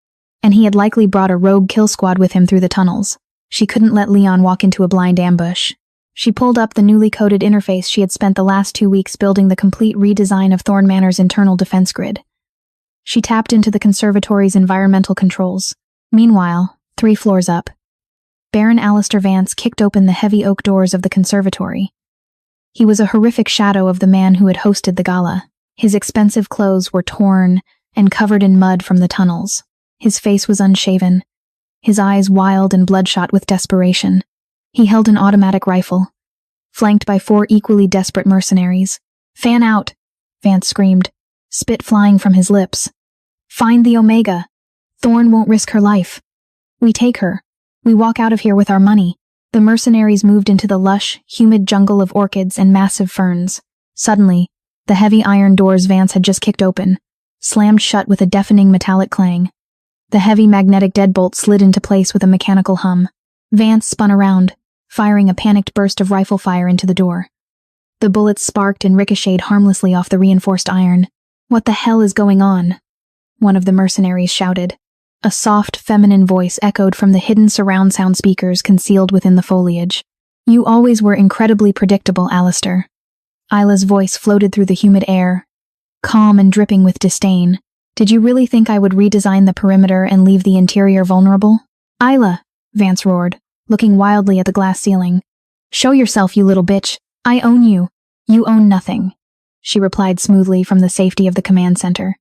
and he had likely brought a rogue kill squad with him through the tunnels. She couldn't let Leon walk into a blind ambush. She pulled up the newly coded interface she had spent the last 2 weeks building the complete redesign of Thorn Manor's internal defense grid. She tapped into the conservatory's environmental controls. Meanwhile, 3 floors up, Baron Alistair Vance kicked open the heavy oak doors of the conservatory. He was a horrific shadow of the man who had hosted the gala. His expensive clothes were torn and covered in mud from the tunnels. His face was unshaven, his eyes wild and bloodshot with desperation. He held an automatic rifle, flanked by 4 equally desperate mercenaries. "Fan out!" Vance screamed, spit flying from his lips. "Find the Omega. Thorn won't risk her life. We take her. We walk out of here with our money." The mercenaries moved into the lush, humid jungle of orchids and massive ferns. Suddenly, the heavy iron doors Vance had just kicked open slammed shut with a deafening metallic clang. The heavy magnetic deadbolt slid into place with a mechanical hum. Vance spun around, firing a panicked burst of rifle fire into the door. The bullets sparked and ricocheted harmlessly off the reinforced iron. "What the hell is going on?" one of the mercenaries shouted. A soft, feminine voice echoed from the hidden surround sound speakers concealed within the foliage. "You always were incredibly predictable, Alistair." Isla's voice floated through the humid air, calm and dripping with disdain. "Did you really think I would redesign the perimeter and leave the interior vulnerable?" "Isla," Vance roared, looking wildly at the glass ceiling. "Show yourself, you little bitch. I own you. You own nothing," she replied smoothly from the safety of the command center.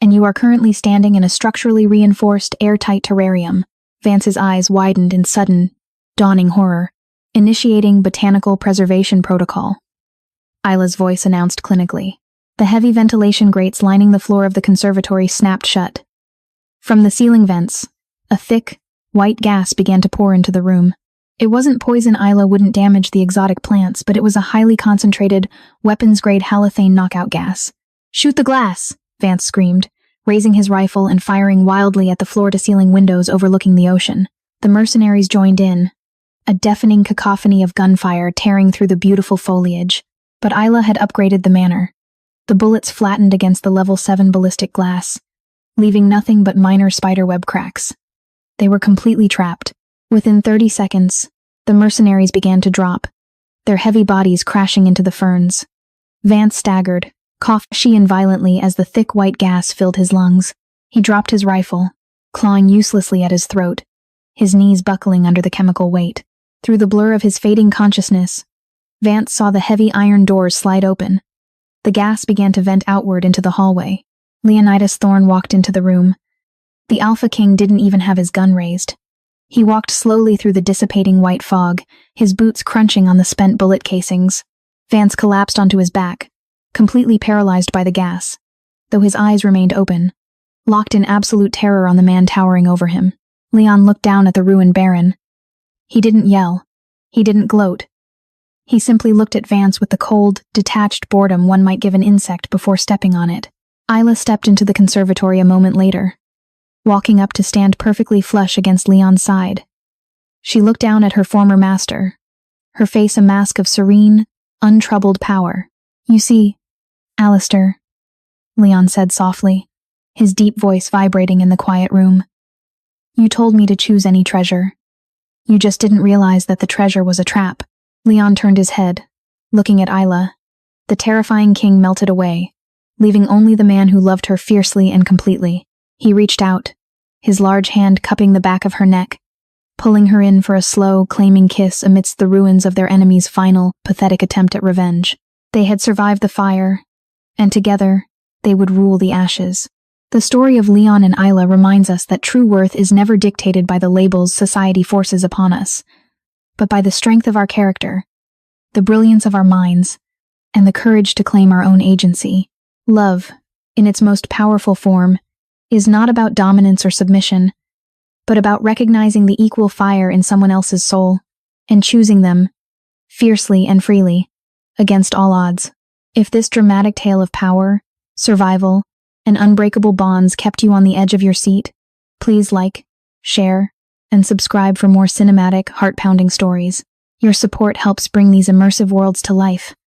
"And you are currently standing in a structurally reinforced, airtight terrarium." Vance's eyes widened in sudden, dawning horror. "Initiating botanical preservation protocol," Isla's voice announced clinically. The heavy ventilation grates lining the floor of the conservatory snapped shut. From the ceiling vents, a thick, white gas began to pour into the room. It wasn't poison Isla wouldn't damage the exotic plants, but it was a highly concentrated, weapons-grade halothane knockout gas. "Shoot the glass!" Vance screamed, raising his rifle and firing wildly at the floor-to-ceiling windows overlooking the ocean. The mercenaries joined in, a deafening cacophony of gunfire tearing through the beautiful foliage. But Isla had upgraded the manor. The bullets flattened against the level 7 ballistic glass, leaving nothing but minor spiderweb cracks. They were completely trapped. Within 30 seconds, the mercenaries began to drop, their heavy bodies crashing into the ferns. Vance staggered, coughed violently as the thick white gas filled his lungs. He dropped his rifle, clawing uselessly at his throat, his knees buckling under the chemical weight. Through the blur of his fading consciousness, Vance saw the heavy iron doors slide open. The gas began to vent outward into the hallway. Leonidas Thorn walked into the room. The Alpha King didn't even have his gun raised. He walked slowly through the dissipating white fog, his boots crunching on the spent bullet casings. Vance collapsed onto his back, completely paralyzed by the gas, though his eyes remained open, locked in absolute terror on the man towering over him. Leon looked down at the ruined Baron. He didn't yell. He didn't gloat. He simply looked at Vance with the cold, detached boredom one might give an insect before stepping on it. Isla stepped into the conservatory a moment later, walking up to stand perfectly flush against Leon's side. She looked down at her former master, her face a mask of serene, untroubled power. "You see, Alistair," Leon said softly, his deep voice vibrating in the quiet room. "You told me to choose any treasure. You just didn't realize that the treasure was a trap." Leon turned his head, looking at Isla. The terrifying king melted away, leaving only the man who loved her fiercely and completely. He reached out, his large hand cupping the back of her neck, pulling her in for a slow, claiming kiss amidst the ruins of their enemy's final, pathetic attempt at revenge. They had survived the fire, and together, they would rule the ashes. The story of Leon and Isla reminds us that true worth is never dictated by the labels society forces upon us, but by the strength of our character, the brilliance of our minds, and the courage to claim our own agency. Love, in its most powerful form, is not about dominance or submission. but about recognizing the equal fire in someone else's soul and choosing them, fiercely and freely, against all odds. If this dramatic tale of power, survival, and unbreakable bonds kept you on the edge of your seat, please like, share, and subscribe for more cinematic, heart-pounding stories. Your support helps bring these immersive worlds to life.